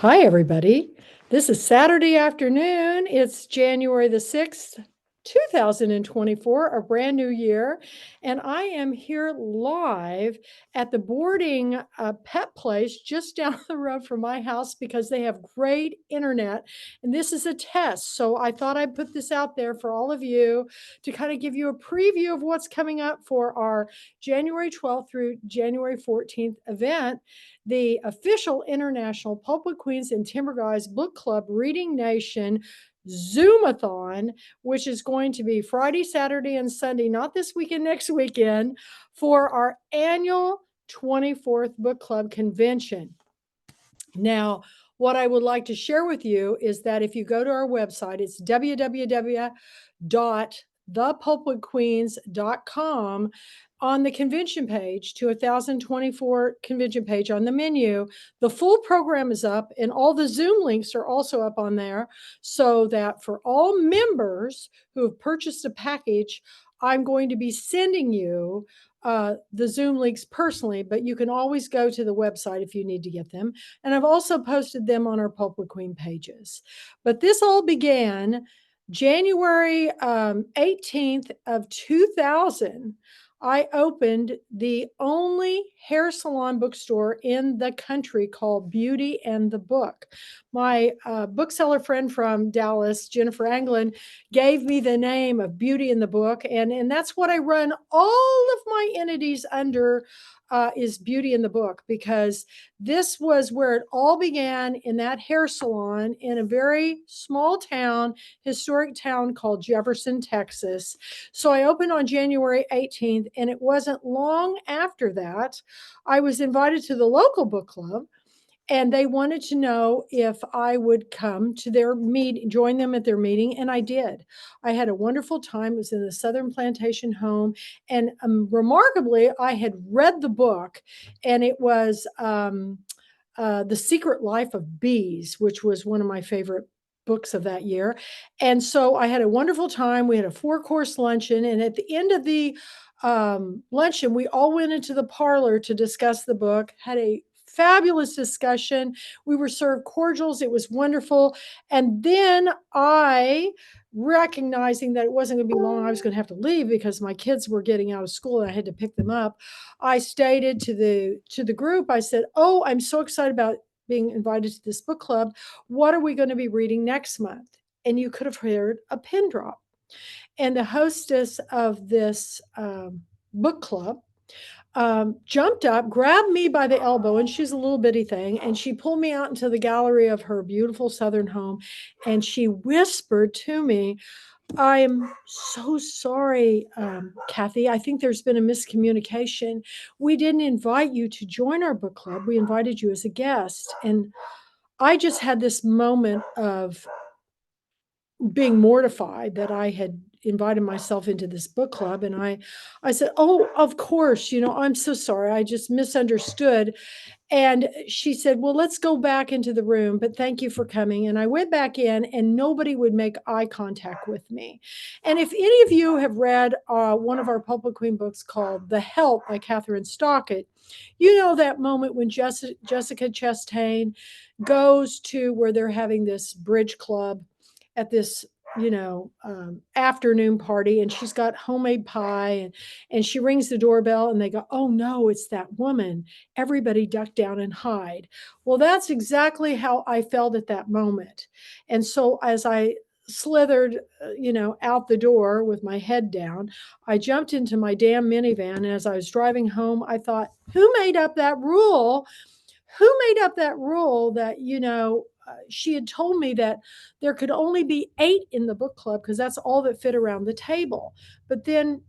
Hi, everybody. This is Saturday afternoon. It's January the 6th, 2024, a brand new year. And I am here live at the boarding pet place just down the road from my house because they have great internet. And this is a test. So I thought I'd put this out there for all of you to kind of give you a preview of what's coming up for our January 12th through January 14th event, the official International Pulpwood Queens and Timber Guys Book Club Reading Nation Zoomathon, which is going to be Friday, Saturday, and Sunday, not this weekend, next weekend, for our annual 24th Book Club convention. Now, what I would like to share with you is that if you go to our website, it's www.thepulpwoodqueens.com. On the convention page, to 1024 convention page on the menu, the full program is up and all the Zoom links are also up on there, so that for all members who have purchased a package, I'm going to be sending you the Zoom links personally, but you can always go to the website if you need to get them. And I've also posted them on our Pulpwood Queen pages. But this all began January 18th of 2000. I opened the only hair salon bookstore in the country called Beauty and the Book. My bookseller friend from Dallas, Jennifer Anglin, gave me the name of Beauty and the Book, and that's what I run all of my entities under, is Beauty and the Book, because this was where it all began, in that hair salon in a very small town, historic town called Jefferson, Texas. So I opened on January 18th, and it wasn't long after that I was invited to the local book club, and they wanted to know if I would come to their meet, join them at their meeting, and I did. I had a wonderful time. It was in the Southern Plantation Home, and remarkably, I had read the book, and it was The Secret Life of Bees, which was one of my favorite books of that year. And so I had a wonderful time. We had a 4-course luncheon, and at the end of the luncheon, we all went into the parlor to discuss the book, had a fabulous discussion. We were served cordials. It was wonderful. And then I, recognizing that it wasn't going to be long, I was going to have to leave because my kids were getting out of school and I had to pick them up. I stated to the group, I said, "Oh, I'm so excited about being invited to this book club. What are we going to be reading next month?" And you could have heard a pin drop. And the hostess of this book club jumped up, grabbed me by the elbow, and she's a little bitty thing, and she pulled me out into the gallery of her beautiful Southern home, and she whispered to me, "I'm so sorry, Kathy. I think there's been a miscommunication. We didn't invite you to join our book club. We invited you as a guest." And I just had this moment of being mortified that I had invited myself into this book club. And I said, "Oh, of course, I'm so sorry. I just misunderstood." And she said, "Well, let's go back into the room, but thank you for coming." And I went back in, and nobody would make eye contact with me. And if any of you have read one of our Pulpwood Queen books called The Help by Catherine Stockett, you know that moment when Jessica Chastain goes to where they're having this bridge club at this afternoon party, and she's got homemade pie, and she rings the doorbell, and they go, "Oh no, it's that woman. Everybody duck down and hide." Well, that's exactly how I felt at that moment. And so as I slithered out the door with my head down, I jumped into my damn minivan, and as I was driving home, I thought, who made up that rule? That she had told me that there could only be 8 in the book club because that's all that fit around the table. But then,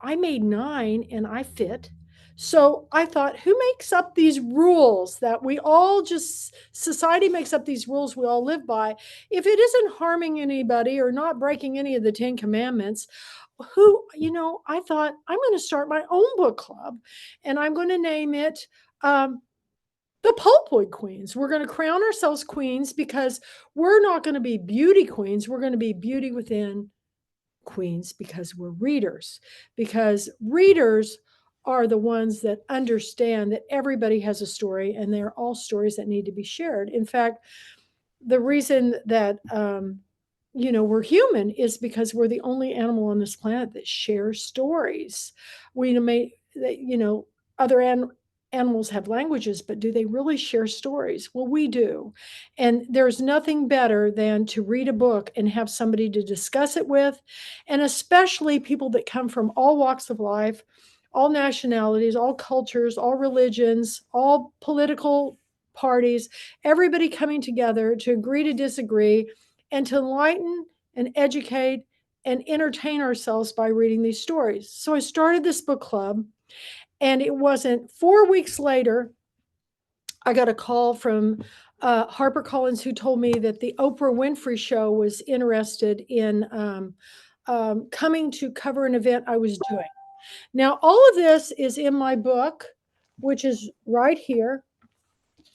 I made 9 and I fit. So I thought, who makes up these rules that we all just, society makes up these rules we all live by? If it isn't harming anybody or not breaking any of the 10 commandments, I thought, I'm going to start my own book club, and I'm going to name it the Pulpwood Queens. We're going to crown ourselves queens because we're not going to be beauty queens. We're going to be beauty within queens because we're readers. Because readers are the ones that understand that everybody has a story and they're all stories that need to be shared. In fact, the reason that we're human is because we're the only animal on this planet that shares stories. We may, other animals have languages, but do they really share stories? Well, we do. And there's nothing better than to read a book and have somebody to discuss it with, and especially people that come from all walks of life, all nationalities, all cultures, all religions, all political parties, everybody coming together to agree to disagree and to enlighten and educate and entertain ourselves by reading these stories. So I started this book club, and it wasn't 4 weeks later, I got a call from HarperCollins, who told me that the Oprah Winfrey Show was interested in coming to cover an event I was doing. Now, all of this is in my book, which is right here.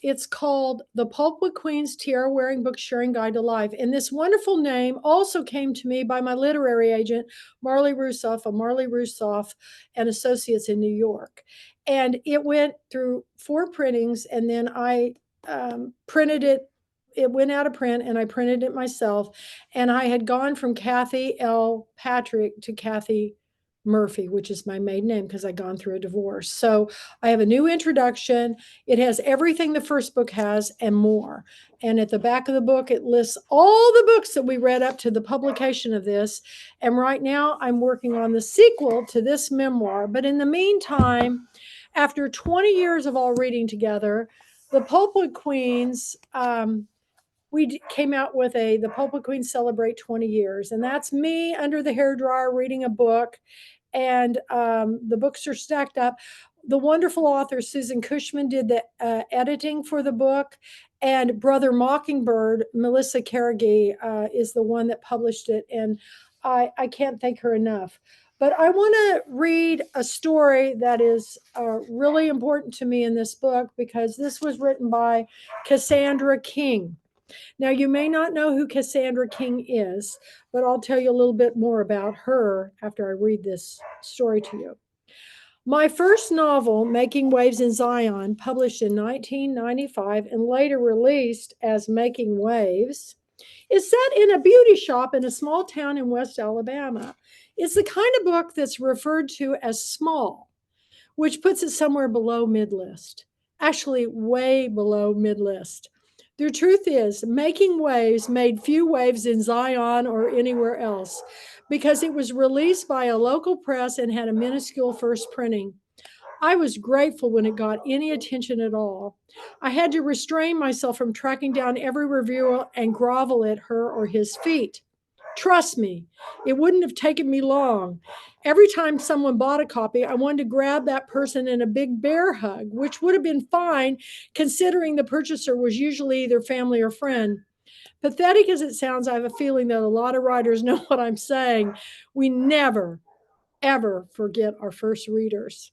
It's called The Pulpwood Queen's Tiara Wearing Book Sharing Guide to Life. And this wonderful name also came to me by my literary agent, Marley Rusoff of Marley Rusoff and Associates in New York. And it went through 4 printings, and then I printed it. It went out of print, and I printed it myself. And I had gone from Kathy L. Patrick to Kathy Murphy, which is my maiden name because I'd gone through a divorce. So I have a new introduction. It has everything the first book has and more. And at the back of the book, it lists all the books that we read up to the publication of this. And right now I'm working on the sequel to this memoir. But in the meantime, after 20 years of all reading together, the Pulpwood Queens, we came out with the Pulpwood Queens Celebrate 20 Years. And that's me under the hairdryer reading a book. And the books are stacked up. The wonderful author Susan Cushman did the editing for the book, and Brother Mockingbird, Melissa Carnegie, is the one that published it, and I can't thank her enough. But I want to read a story that is really important to me in this book, because this was written by Cassandra King. Now, you may not know who Cassandra King is, but I'll tell you a little bit more about her after I read this story to you. My first novel, Making Waves in Zion, published in 1995 and later released as Making Waves, is set in a beauty shop in a small town in West Alabama. It's the kind of book that's referred to as small, which puts it somewhere below mid-list, actually way below mid-list. The truth is, Making Waves made few waves in Zion or anywhere else because it was released by a local press and had a minuscule first printing. I was grateful when it got any attention at all. I had to restrain myself from tracking down every reviewer and grovel at her or his feet. Trust me, it wouldn't have taken me long. Every time someone bought a copy, I wanted to grab that person in a big bear hug, which would have been fine considering the purchaser was usually either family or friend. Pathetic as it sounds, I have a feeling that a lot of writers know what I'm saying. We never, ever forget our first readers.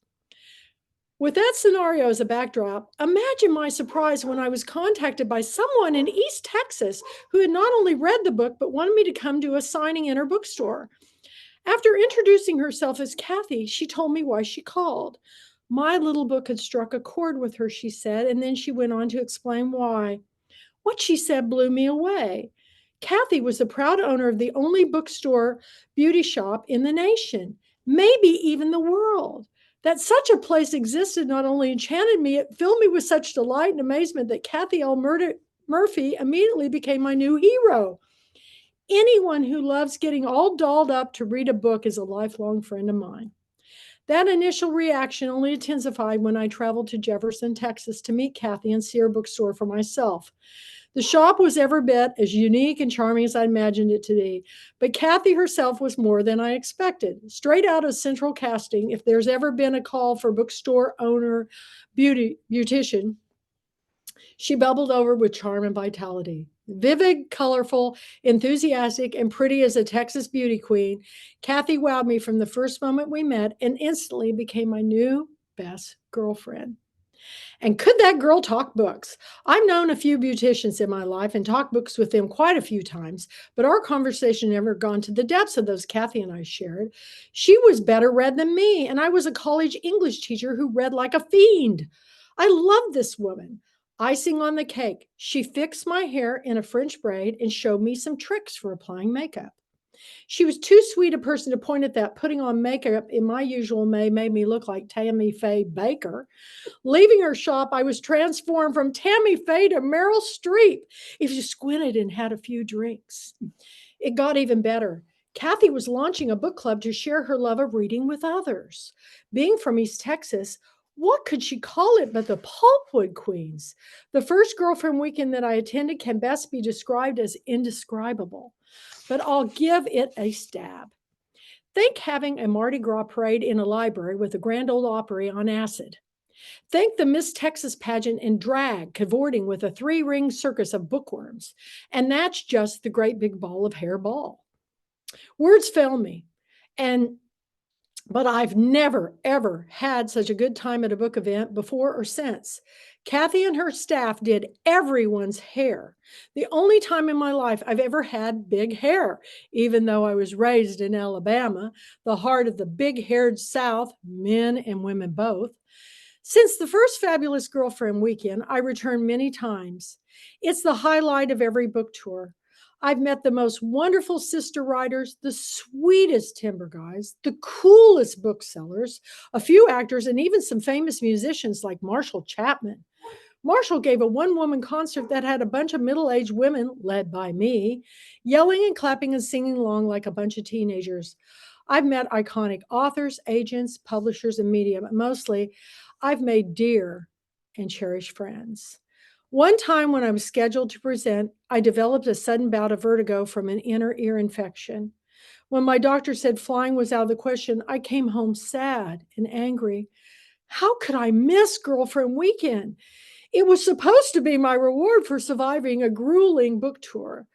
With that scenario as a backdrop, imagine my surprise when I was contacted by someone in East Texas who had not only read the book, but wanted me to come to a signing in her bookstore. After introducing herself as Kathy, she told me why she called. My little book had struck a chord with her, she said, and then she went on to explain why. What she said blew me away. Kathy was the proud owner of the only bookstore beauty shop in the nation, maybe even the world. That such a place existed not only enchanted me, it filled me with such delight and amazement that Kathy L. Murphy immediately became my new hero. Anyone who loves getting all dolled up to read a book is a lifelong friend of mine. That initial reaction only intensified when I traveled to Jefferson, Texas to meet Kathy and see her bookstore for myself. The shop was every bit as unique and charming as I imagined it to be, but Kathy herself was more than I expected. Straight out of Central Casting, if there's ever been a call for bookstore owner, beautician, she bubbled over with charm and vitality. Vivid, colorful, enthusiastic, and pretty as a Texas beauty queen, Kathy wowed me from the first moment we met and instantly became my new best girlfriend. And could that girl talk books? I've known a few beauticians in my life and talked books with them quite a few times, but our conversation never gone to the depths of those Kathy and I shared. She was better read than me, and I was a college English teacher who read like a fiend. I love this woman. Icing on the cake, she fixed my hair in a French braid and showed me some tricks for applying makeup. She was too sweet a person to point at that putting on makeup in my usual made me look like Tammy Faye Baker. Leaving her shop, I was transformed from Tammy Faye to Meryl Streep if you squinted and had a few drinks. It got even better. Kathy was launching a book club to share her love of reading with others. Being from East Texas, what could she call it but the Pulpwood Queens? The first girlfriend weekend that I attended can best be described as indescribable, but I'll give it a stab. Think having a Mardi Gras parade in a library with a Grand Ole Opry on acid. Think the Miss Texas pageant in drag cavorting with a three-ring circus of bookworms. And that's just the great big ball of hair ball. Words fail me. But I've never, ever had such a good time at a book event before or since. Kathy and her staff did everyone's hair. The only time in my life I've ever had big hair, even though I was raised in Alabama, the heart of the big-haired South, men and women both. Since the first Fabulous Girlfriend weekend, I returned many times. It's the highlight of every book tour. I've met the most wonderful sister writers, the sweetest timber guys, the coolest booksellers, a few actors, and even some famous musicians like Marshall Chapman. Marshall gave a one-woman concert that had a bunch of middle-aged women, led by me, yelling and clapping and singing along like a bunch of teenagers. I've met iconic authors, agents, publishers, and media, but mostly I've made dear and cherished friends. One time when I was scheduled to present, I developed a sudden bout of vertigo from an inner ear infection. When my doctor said flying was out of the question, I came home sad and angry. How could I miss Girlfriend Weekend? It was supposed to be my reward for surviving a grueling book tour.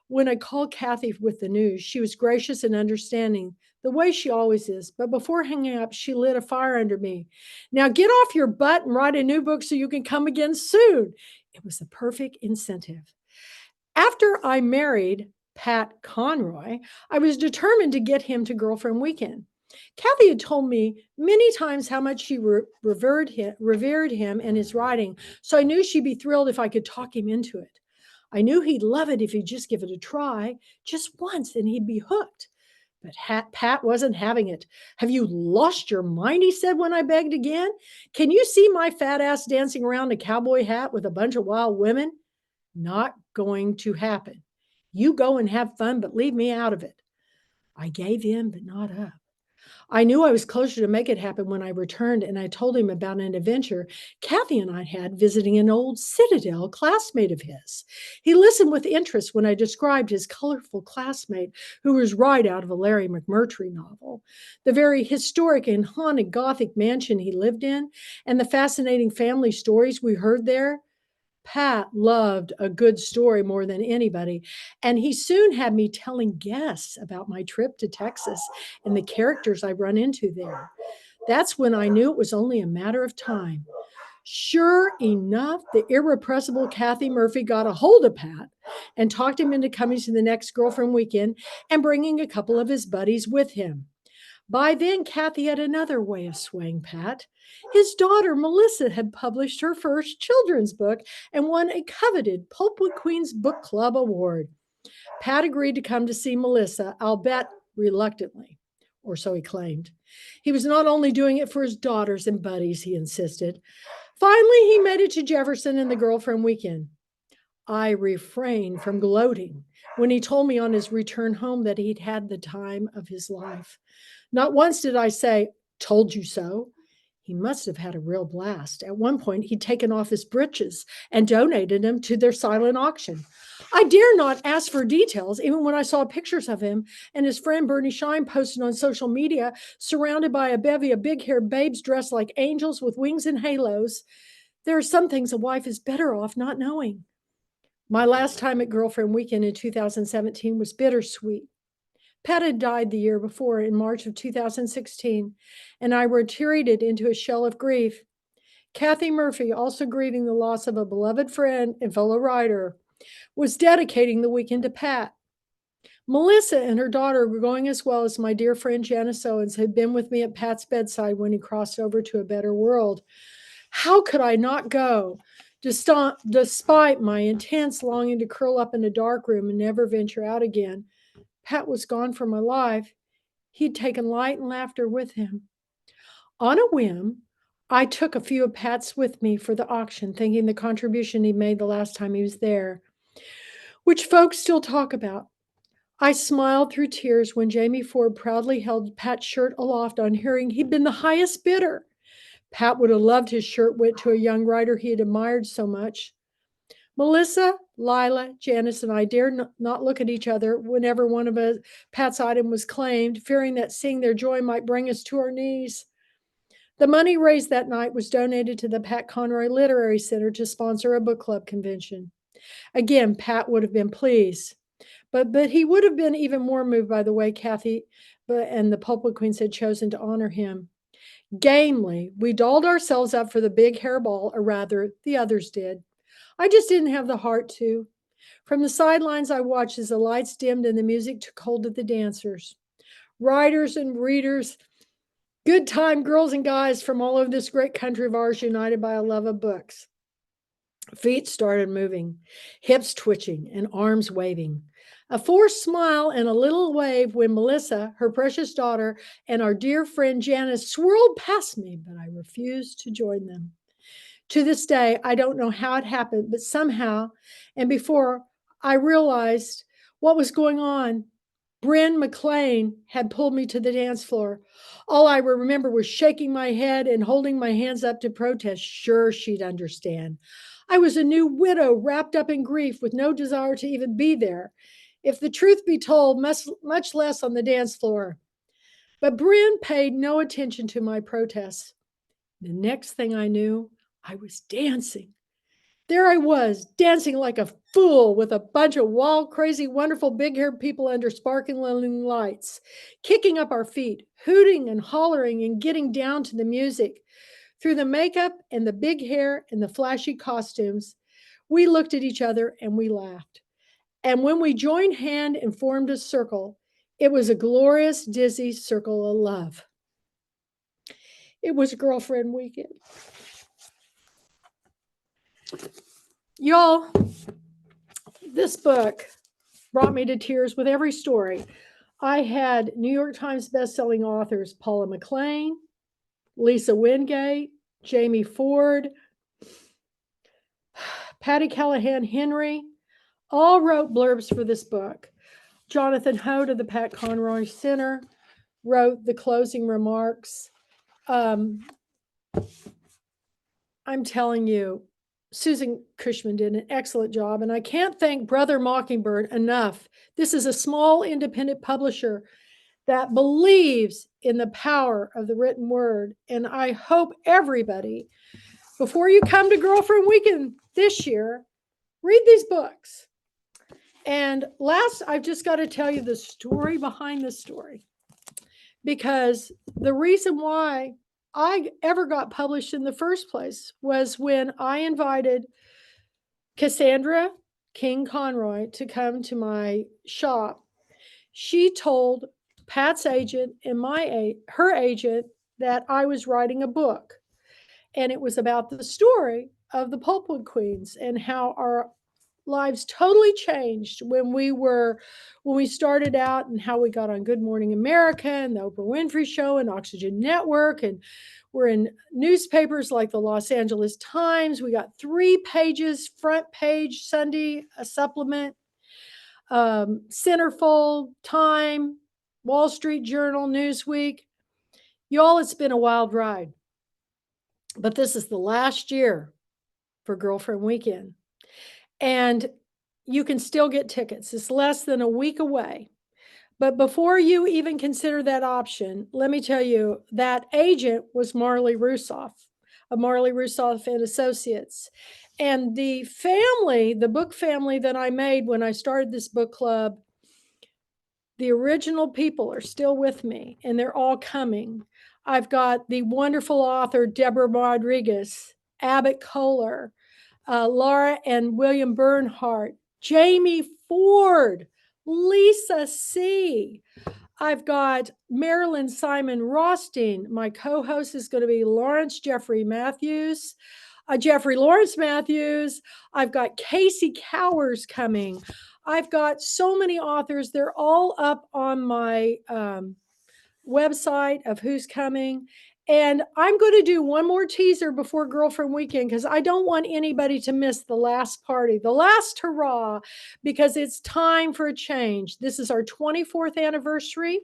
When I called Kathy with the news, she was gracious and understanding, the way she always is. But before hanging up, she lit a fire under me. Now get off your butt and write a new book so you can come again soon. It was the perfect incentive. After I married Pat Conroy, I was determined to get him to Girlfriend Weekend. Kathy had told me many times how much she revered him and his writing, so I knew she'd be thrilled if I could talk him into it. I knew he'd love it if he'd just give it a try, just once, and he'd be hooked. But Pat wasn't having it. Have you lost your mind? He said when I begged again. Can you see my fat ass dancing around a cowboy hat with a bunch of wild women? Not going to happen. You go and have fun, but leave me out of it. I gave in, but not up. I knew I was closer to make it happen when I returned, and I told him about an adventure Kathy and I had visiting an old Citadel classmate of his. He listened with interest when I described his colorful classmate, who was right out of a Larry McMurtry novel, the very historic and haunted Gothic mansion he lived in, and the fascinating family stories we heard there. Pat loved a good story more than anybody, and he soon had me telling guests about my trip to Texas and the characters I run into there. That's when I knew it was only a matter of time. Sure enough, the irrepressible Kathy Murphy got a hold of Pat and talked him into coming to the next Girlfriend Weekend and bringing a couple of his buddies with him. By then, Kathy had another way of swaying Pat. His daughter, Melissa, had published her first children's book and won a coveted Pulpwood Queens Book Club award. Pat agreed to come to see Melissa, I'll bet reluctantly, or so he claimed. He was not only doing it for his daughters and buddies, he insisted. Finally, he made it to Jefferson and the Girlfriend Weekend. I refrained from gloating when he told me on his return home that he'd had the time of his life. Not once did I say, told you so. He must have had a real blast. At one point, he'd taken off his breeches and donated them to their silent auction. I dare not ask for details, even when I saw pictures of him and his friend Bernie Shine posted on social media, surrounded by a bevy of big-haired babes dressed like angels with wings and halos. There are some things a wife is better off not knowing. My last time at Girlfriend Weekend in 2017 was bittersweet. Pat had died the year before in March of 2016, and I retreated into a shell of grief. Kathy Murphy, also grieving the loss of a beloved friend and fellow writer, was dedicating the weekend to Pat. Melissa and her daughter were going, as well as my dear friend Janice Owens, had been with me at Pat's bedside when he crossed over to a better world. How could I not go, despite my intense longing to curl up in a dark room and never venture out again? Pat was gone from my life. He'd taken light and laughter with him. On a whim, I took a few of Pat's with me for the auction, thinking the contribution he made the last time he was there, which folks still talk about. I smiled through tears when Jamie Ford proudly held Pat's shirt aloft on hearing he'd been the highest bidder. Pat would have loved his shirt went to a young writer he had admired so much. Melissa, Lila, Janice, and I dared not look at each other whenever one of Pat's item was claimed, fearing that seeing their joy might bring us to our knees. The money raised that night was donated to the Pat Conroy Literary Center to sponsor a book club convention. Again, Pat would have been pleased, but he would have been even more moved by the way Kathy and the Pulpwood Queens had chosen to honor him. Gamely, we dolled ourselves up for the big hairball, or rather, the others did. I just didn't have the heart to. From the sidelines, I watched as the lights dimmed and the music took hold of the dancers. Writers and readers, good time girls and guys from all over this great country of ours, united by a love of books. Feet started moving, hips twitching, and arms waving. A forced smile and a little wave when Melissa, her precious daughter, and our dear friend Janice swirled past me, but I refused to join them. To this day, I don't know how it happened, but somehow, and before I realized what was going on, Bryn McLean had pulled me to the dance floor. All I remember was shaking my head and holding my hands up to protest. Sure, she'd understand. I was a new widow wrapped up in grief with no desire to even be there. If the truth be told, much less on the dance floor. But Bryn paid no attention to my protests. The next thing I knew, I was dancing. There I was, dancing like a fool with a bunch of wild, crazy, wonderful, big-haired people under sparkling lights, kicking up our feet, hooting and hollering and getting down to the music. Through the makeup and the big hair and the flashy costumes, we looked at each other and we laughed. And when we joined hand and formed a circle, it was a glorious, dizzy circle of love. It was girlfriend weekend. Y'all, this book brought me to tears with every story. I had New York Times bestselling authors Paula McLean, Lisa Wingate, Jamie Ford, Patty Callahan Henry, all wrote blurbs for this book. Jonathan Hote of the Pat Conroy Center wrote the closing remarks. I'm telling you, Susan Cushman did an excellent job, and I can't thank Brother Mockingbird enough. This is a small independent publisher that believes in the power of the written word, and I hope everybody, before you come to Girlfriend Weekend this year, read these books. And last, I've just got to tell you the story behind the story, because the reason why I ever got published in the first place was when I invited Cassandra King Conroy to come to my shop. She told Pat's agent and her agent that I was writing a book, and it was about the story of the Pulpwood Queens and how our lives totally changed when we started out, and how we got on Good Morning America and the Oprah Winfrey Show and Oxygen Network, and we're in newspapers like the Los Angeles Times. We got 3 pages, front page Sunday, a supplement, Centerfold, Time, Wall Street Journal, Newsweek. Y'all, it's been a wild ride, but this is the last year for Girlfriend Weekend. And you can still get tickets. It's less than a week away. But before you even consider that option, let me tell you that agent was Marley Rusoff of Marley Rusoff and Associates. And the book family that I made when I started this book club, the original people are still with me, and they're all coming. I've got the wonderful author, Deborah Rodriguez, Abbott Kohler, Laura and William Bernhardt, Jamie Ford, Lisa C. I've got Marilyn Simon Rothstein. My co-host is going to be Lawrence Jeffrey Matthews, Jeffrey Lawrence Matthews. I've got Casey Cowers coming. I've got so many authors. They're all up on my website of who's coming. And I'm going to do one more teaser before Girlfriend Weekend because I don't want anybody to miss the last party, the last hurrah, because it's time for a change. This is our 24th anniversary,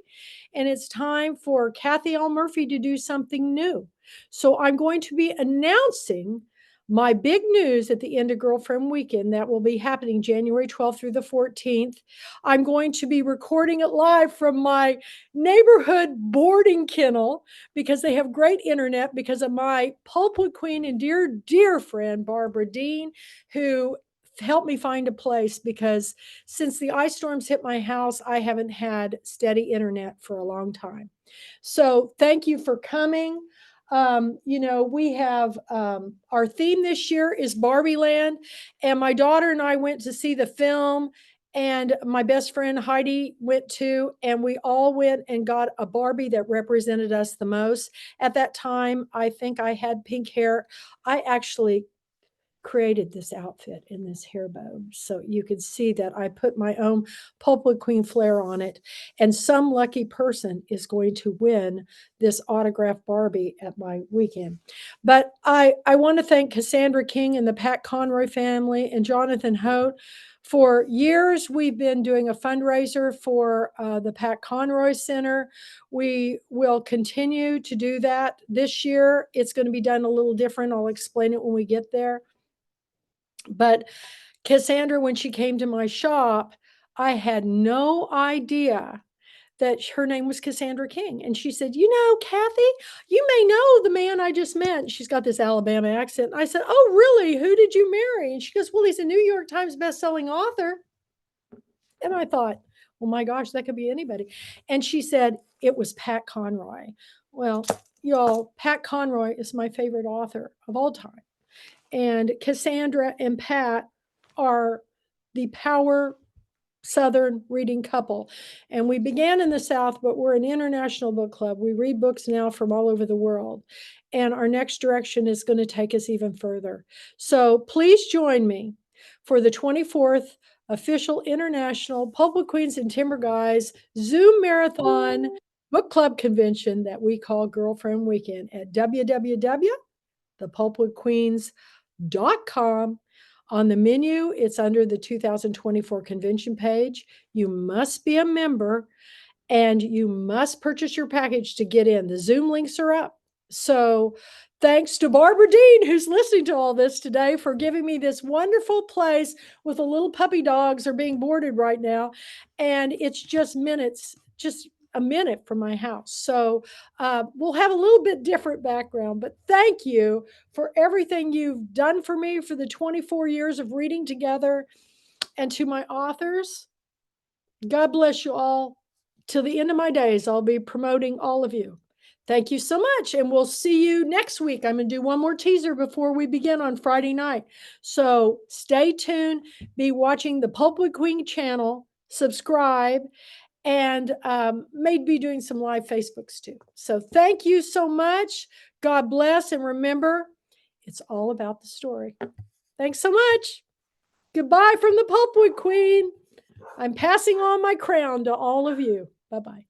and it's time for Kathy L. Murphy to do something new. So I'm going to be announcing my big news at the end of Girlfriend Weekend that will be happening January 12th through the 14th. I'm going to be recording it live from my neighborhood boarding kennel because they have great internet because of my Pulpwood queen and dear friend, Barbara Dean, who helped me find a place because since the ice storms hit my house, I haven't had steady internet for a long time. So thank you for coming. We have our theme this year is Barbie Land, and my daughter and I went to see the film, and my best friend Heidi went too, and we all went and got a Barbie that represented us the most. At that time, I think I had pink hair. I actually created this outfit in this hair bow. So you can see that I put my own Pulpwood Queen flair on it. And some lucky person is going to win this autographed Barbie at my weekend. But I want to thank Cassandra King and the Pat Conroy family and Jonathan Hote. For years, we've been doing a fundraiser for the Pat Conroy Center. We will continue to do that this year. It's going to be done a little different. I'll explain it when we get there. But Cassandra, when she came to my shop, I had no idea that her name was Cassandra King. And she said, Kathy, you may know the man I just met. She's got this Alabama accent. I said, oh, really? Who did you marry? And she goes, well, he's a New York Times bestselling author. And I thought, well, my gosh, that could be anybody. And she said, it was Pat Conroy. Well, y'all, Pat Conroy is my favorite author of all time. And Cassandra and Pat are the power Southern reading couple. And we began in the South, but we're an international book club. We read books now from all over the world. And our next direction is going to take us even further. So please join me for the 24th official international Pulpwood Queens and Timber Guys Zoom Marathon book club convention that we call Girlfriend Weekend at www.thepulpwoodqueens.com. On the menu, it's under the 2024 convention page. You must be a member and you must purchase your package to get in. The Zoom links are up. So thanks to Barbara Dean, who's listening to all this today, for giving me this wonderful place with the little puppy dogs are being boarded right now. And it's just a minute from my house. So we'll have a little bit different background, but thank you for everything you've done for me for the 24 years of reading together. And to my authors, God bless you all. Till the end of my days, I'll be promoting all of you. Thank you so much. And we'll see you next week. I'm going to do one more teaser before we begin on Friday night. So stay tuned. Be watching the Pulpwood Queen channel. Subscribe. And may be doing some live Facebooks too. So thank you so much. God bless. And remember, it's all about the story. Thanks so much. Goodbye from the Pulpwood Queen. I'm passing on my crown to all of you. Bye-bye.